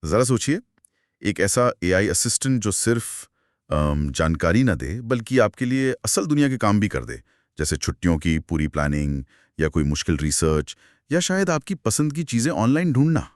जरा सोचिए, एक ऐसा एआई असिस्टेंट जो सिर्फ जानकारी ना दे बल्कि आपके लिए असल दुनिया के काम भी कर दे, जैसे छुट्टियों की पूरी प्लानिंग या कोई मुश्किल रिसर्च या शायद आपकी पसंद की चीजें ऑनलाइन ढूंढना।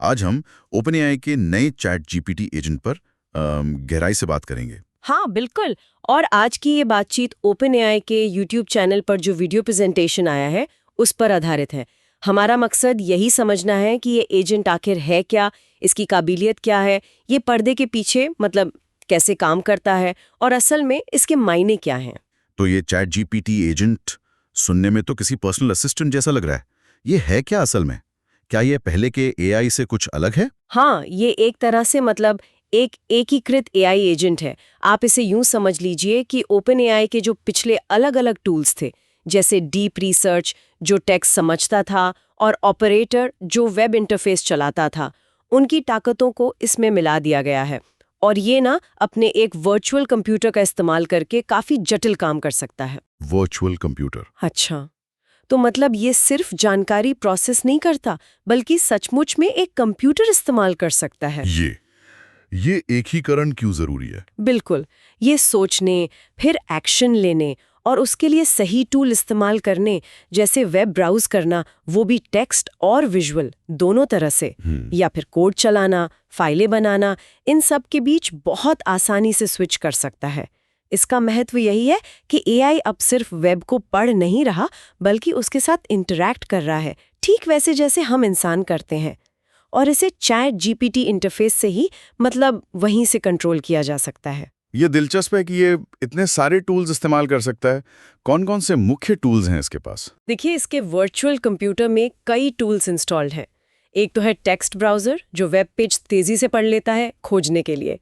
आज हम ओपन एआई के नए चैट जीपीटी एजेंट पर गहराई से बात करेंगे। हाँ बिल्कुल। और आज की ये बातचीत ओपन एआई के यूट्यूब चैनल पर जो वीडियो प्रेजेंटेशन आया है उस पर आधारित है। हमारा मकसद यही समझना है कि ये एजेंट आखिर है क्या, इसकी काबिलियत क्या है, ये पर्दे के पीछे मतलब कैसे काम करता है और असल में इसके मायने क्या हैं। तो ये चैट जीपीटी एजेंट सुनने में तो किसी पर्सनल असिस्टेंट जैसा लग रहा है। ये है क्या असल में? क्या ये पहले के एआई से कुछ अलग है? हाँ, ये एक तरह से मतलब एक एकीकृत एआई एजेंट है। आप इसे यूं समझ लीजिए कि ओपन एआई के जो पिछले अलग-अलग टूल्स थे, जैसे डीप रिसर्च जो टेक्स्ट समझता था और ऑपरेटर जो वेब इंटरफेस चलाता था, उनकी ताकतों को इसमें मिला दिया गया है। और ये ना अपने एक वर्चुअल कंप्यूटर का इस्तेमाल करके काफी जटिल काम कर सकता है। Virtual computer? अच्छा, तो मतलब ये सिर्फ जानकारी प्रोसेस नहीं करता, बल्कि सचमुच में एक कंप्यूटर इस्तेमाल कर सकता है। ये एकीकरण क्यों जरूरी है? बिल्कुल, ये सोचने, फिर एक्शन लेने और उसके लिए सही टूल इस्तेमाल करने, जैसे वेब ब्राउज करना, वो भी टेक्स्ट और विजुअल दोनों तरह से, या फिर कोड चलाना, फाइलें बनाना, इन सब के बीच बहुत आसानी से स्विच कर सकता है। इसका महत्व यही है कि एआई अब सिर्फ वेब को पढ़ नहीं रहा, बल्कि उसके साथ इंटरैक्ट कर रहा है, ठीक वैसे जैसे हम इंसान करते हैं। और इसे चैट जीपीटी इंटरफेस से ही मतलब वहीं से कंट्रोल किया जा सकता है। ये दिलचस्प है कि ये इतने सारे टूल्स इस्तेमाल कर सकता है। कौन कौन से मुख्य टूल्स हैं इसके पास? देखिए, इसके वर्चुअल कंप्यूटर में कई टूल्स इंस्टॉल्ड हैं। एक तो है टेक्स्ट ब्राउज़र जो वेब पेज तेज़ी से पढ़ लेता है खोजने के लिए।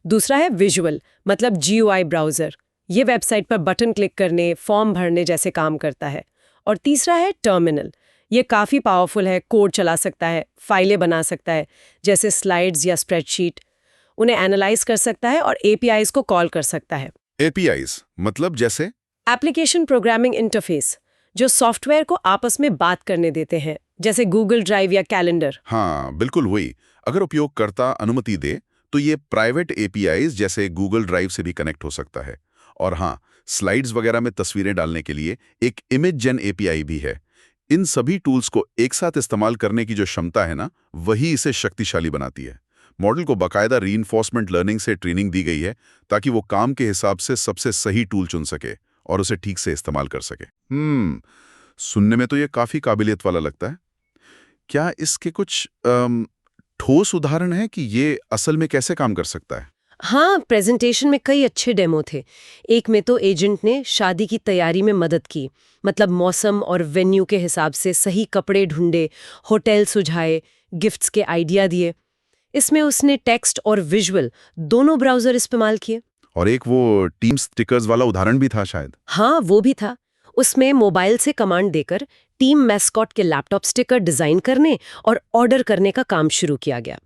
दूसरा है विजुअल मतलब जीयूआई ब्राउज़र, ये वेबसाइट पर बटन क्लिक करने, फॉर्म भरने जैसे काम करता है। और तीसरा है टर्मिनल, ये काफ़ी पावरफुल है, कोड चला सकता है, फाइलें बना सकता है जैसे स्लाइड्स या स्प्रेडशीट, उन्हें एनालाइज कर सकता है और एपीआईज को कॉल कर सकता है। एपीआईज मतलब जैसे? एप्लीकेशन प्रोग्रामिंग इंटरफेस, जो सॉफ्टवेयर को आपस में बात करने देते हैं, जैसे गूगल ड्राइव या कैलेंडर। हाँ, बिल्कुल वही। अगर उपयोगकर्ता अनुमति दे तो ये प्राइवेट एपीआईज जैसे गूगल ड्राइव से भी कनेक्ट हो सकता है। और हाँ, स्लाइड्स वगैरह में तस्वीरें डालने के लिए एक इमेज जेन एपीआई भी है। इन सभी टूल्स को एक साथ इस्तेमाल करने की जो क्षमता है ना, वही इसे शक्तिशाली बनाती है। मॉडल को बाकायदा रीइंफोर्समेंट लर्निंग से ट्रेनिंग दी गई है ताकि वो काम के हिसाब से सबसे सही टूल चुन सके और उसे ठीक से इस्तेमाल कर सके। सुनने में तो ये काफी काबिलियत वाला लगता है। क्या इसके कुछ ठोस उदाहरण है कि ये असल में कैसे काम कर सकता है? हाँ, प्रेजेंटेशन में कई अच्छे डेमो थे। एक में तो एजेंट ने शादी की तैयारी में मदद की, मतलब मौसम और वेन्यू के हिसाब से सही कपड़े ढूंढे, होटल सुझाए, गिफ्ट्स के आइडिया दिए। इसमें उसने टेक्स्ट और विजुअल दोनों ब्राउजर इस्तेमाल किए। और एक वो टीम स्टिकर्स वाला उदाहरण भी था शायद। हाँ, वो भी था। उसमें मोबाइल से कमांड देकर टीम मैस्कॉट के लैपटॉप स्टिकर डिजाइन करने और ऑर्डर करने का काम शुरू किया गया।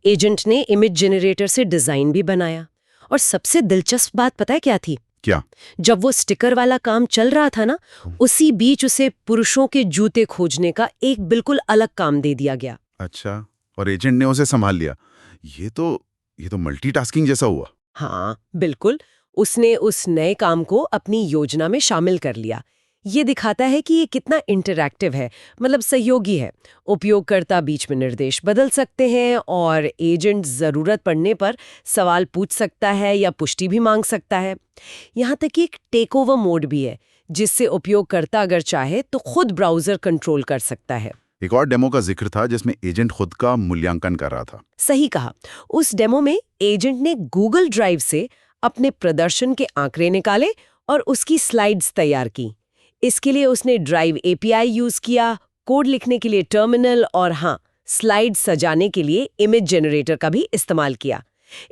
एजेंट ने इमेज जनरेटर से डिजाइन भी बनाया। और सबसे दिलचस्प बात पता है क्या थी? क्या? जब वो स्टिकर वाला काम चल रहा था ना, उसी बीच उसे पुरुषों के जूते खोजने का एक बिल्कुल अलग काम दे दिया गया। अच्छा, और एजेंट ने उसे संभाल लिया। ये तो मल्टीटास्किंग जैसा हुआ। हाँ बिल्कुल, उसने उस नए काम को अपनी योजना में शामिल कर लिया। ये दिखाता है कि ये कितना इंटरैक्टिव है, मतलब सहयोगी है। उपयोगकर्ता बीच में निर्देश बदल सकते हैं और एजेंट जरूरत पड़ने पर सवाल पूछ सकता है या पुष्टि भी मांग सकता है। यहाँ तक कि एक टेक ओवर मोड भी है, जिससे उपयोगकर्ता अगर चाहे तो खुद ब्राउजर कंट्रोल कर सकता है। एक और डेमो का जिक्र था जिसमें एजेंट खुद का मूल्यांकन कर रहा था। सही कहा। उस डेमो में एजेंट ने गूगल ड्राइव से अपने प्रदर्शन के आंकड़े निकाले और उसकी स्लाइड्स तैयार की। इसके लिए उसने ड्राइव एपीआई यूज किया, कोड लिखने के लिए टर्मिनल और हाँ, स्लाइड सजाने के लिए इमेज जनरेटर का भी इस्तेमाल किया।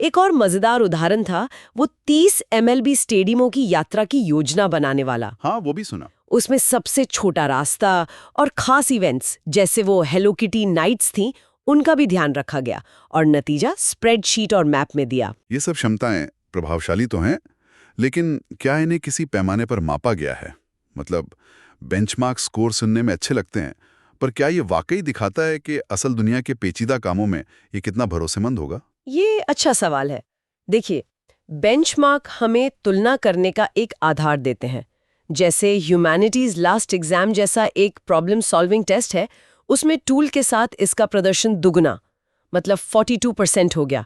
एक और मजेदार उदाहरण था वो 30 एमएलबी स्टेडियमों की यात्रा की योजना बनाने वाला। हाँ, वो भी सुना। उसमें सबसे छोटा रास्ता और खास इवेंट्स जैसे वो हेलो किटी नाइट्स थी, उनका भी ध्यान रखा गया और नतीजा स्प्रेडशीट और मैप में दिया। ये सब क्षमताएं प्रभावशाली तो हैं, लेकिन क्या इन्हें किसी पैमाने पर मापा गया है? मतलब बेंचमार्क स्कोर सुनने में अच्छे लगते हैं, पर क्या ये वाकई दिखाता है कि असल दुनिया के पेचीदा कामों में ये कितना भरोसेमंद होगा? ये अच्छा सवाल है। देखिए, बेंचमार्क हमें तुलना करने का एक आधार देते हैं। जैसे ह्यूमैनिटीज लास्ट एग्जाम जैसा एक प्रॉब्लम सॉल्विंग टेस्ट है, उसमें टूल के साथ इसका प्रदर्शन दुगना, मतलब 42% हो गया।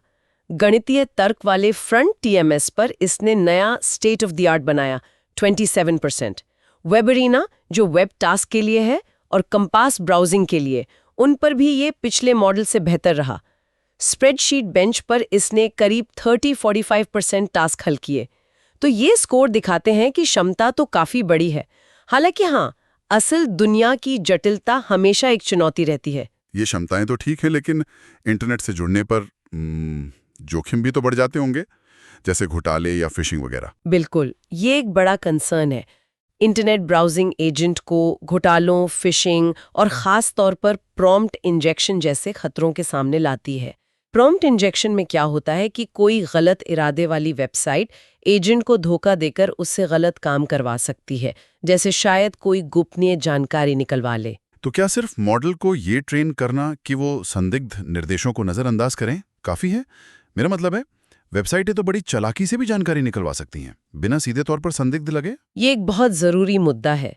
गणितीय तर्क वाले फ्रंट टीएमएस पर इसने नया स्टेट ऑफ द आर्ट बनाया, 27%। वेब एरीना, जो वेब टास्क के लिए है, और कंपास ब्राउजिंग के लिए, उन पर भी ये पिछले मॉडल से बेहतर रहा। स्प्रेडशीट बेंच पर इसने करीब 30-45% टास्क हल किए। तो ये स्कोर दिखाते हैं कि क्षमता तो काफी बड़ी है। हालांकि हाँ, असल दुनिया की जटिलता हमेशा एक चुनौती रहती है। ये क्षमताएं तो ठीक है, लेकिन इंटरनेट से जुड़ने पर जोखिम भी तो बढ़ जाते होंगे, जैसे घोटाले या फिशिंग वगैरह। बिल्कुल, ये एक बड़ा कंसर्न है। इंटरनेट ब्राउजिंग एजेंट को घोटालों, फिशिंग और खास तौर पर प्रॉम्प्ट इंजेक्शन जैसे खतरों के सामने लाती है। प्रॉम्प्ट इंजेक्शन में क्या होता है कि कोई गलत इरादे वाली वेबसाइट एजेंट को धोखा देकर उससे गलत काम करवा सकती है, जैसे शायद कोई गोपनीय जानकारी निकलवा ले। तो क्या सिर्फ मॉडल को ये ट्रेन करना कि वो संदिग्ध निर्देशों को नजरअंदाज करें काफी है? मेरा मतलब है, वेबसाइटें तो बड़ी चालाकी से भी जानकारी निकलवा सकती हैं, बिना सीधे तौर पर संदिग्ध लगे। ये एक बहुत जरूरी मुद्दा है।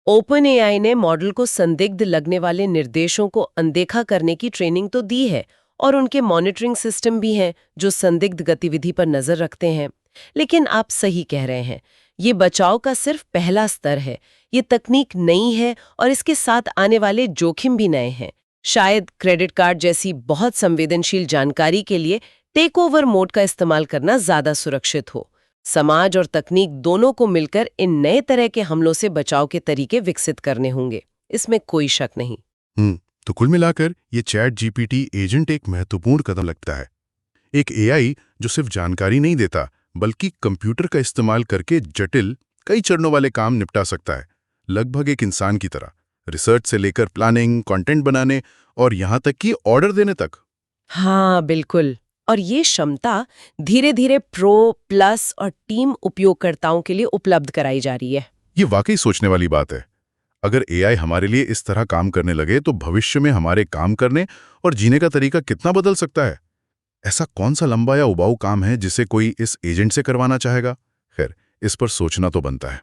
ओपन एआई ने मॉडल को संदिग्ध लगने वाले निर्देशों को अनदेखा करने की ट्रेनिंग तो दी है, और उनके मॉनिटरिंग सिस्टम भी हैं जो संदिग्ध गतिविधि पर नजर रखते हैं। लेकिन आप सही कह रहे हैं, ये बचाव का सिर्फ पहला स्तर है। ये तकनीक नई है और इसके साथ आने वाले जोखिम भी नए हैं। शायद क्रेडिट कार्ड जैसी बहुत संवेदनशील जानकारी के लिए टेक ओवर मोड का इस्तेमाल करना ज्यादा सुरक्षित हो। समाज और तकनीक दोनों को मिलकर इन नए तरह के हमलों से बचाव के तरीके विकसित करने होंगे, इसमें कोई शक नहीं। तो कुल मिलाकर ये चैट जीपीटी एजेंट एक महत्वपूर्ण कदम लगता है। एक एआई जो सिर्फ जानकारी नहीं देता, बल्कि कंप्यूटर का इस्तेमाल करके जटिल, कई चरणों वाले काम निपटा सकता है, लगभग एक इंसान की तरह। रिसर्च से लेकर प्लानिंग, कंटेंट बनाने और यहाँ तक कि ऑर्डर देने तक। हाँ बिल्कुल, और ये क्षमता धीरे धीरे प्रो, प्लस और टीम उपयोगकर्ताओं के लिए उपलब्ध कराई जा रही है। ये वाकई सोचने वाली बात है। अगर एआई हमारे लिए इस तरह काम करने लगे तो भविष्य में हमारे काम करने और जीने का तरीका कितना बदल सकता है। ऐसा कौन सा लंबा या उबाऊ काम है जिसे कोई इस एजेंट से करवाना चाहेगा? खैर, इस पर सोचना तो बनता है।